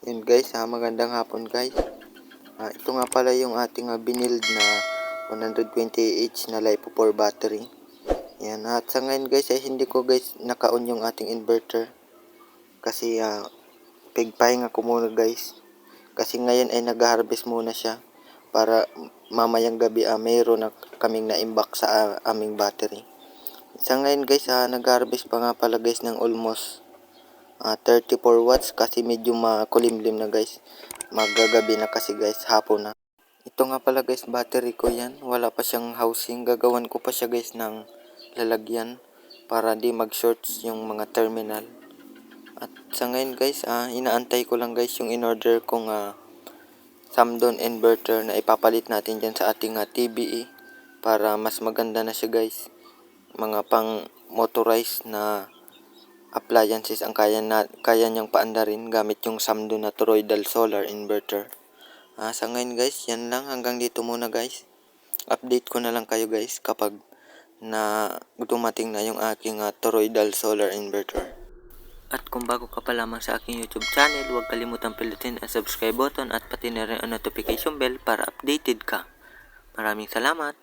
Yun guys, magandang hapon guys. Ito nga pala yung ating binild na 120Ah na LiPo4 battery. Yan, at sa ngayon guys ay hindi ko guys naka-on yung ating inverter. Kasi pigpahinga ko muna guys. Kasi ngayon ay nag-harvest muna siya. Para mamayang gabi mayroon na kaming na-imbak sa aming battery. Sa ngayon guys, nag-harvest pa nga pala guys ng almost 34 watts kasi medyo makulimlim na guys. Magagabi na kasi guys, hapon na. Ito nga pala guys, battery ko yan. Wala pa siyang housing. Gagawan ko pa siya guys ng lalagyan para di mag-shorts yung mga terminal. At sa ngayon guys, inaantay ko lang guys yung in-order kong Samdon inverter na ipapalit natin dyan sa ating TBE para mas maganda na siya guys. Mga pang motorized na appliances ang kaya niyang paandarin gamit yung Samdon na toroidal solar inverter. Sa ngayon guys, yan lang. Hanggang dito muna guys. Update ko na lang kayo guys kapag na dumating na yung aking toroidal solar inverter. At kung bago ka pa lamang sa aking YouTube channel, huwag kalimutang pindutin ang subscribe button at pati na rin ang notification bell para updated ka. Maraming salamat!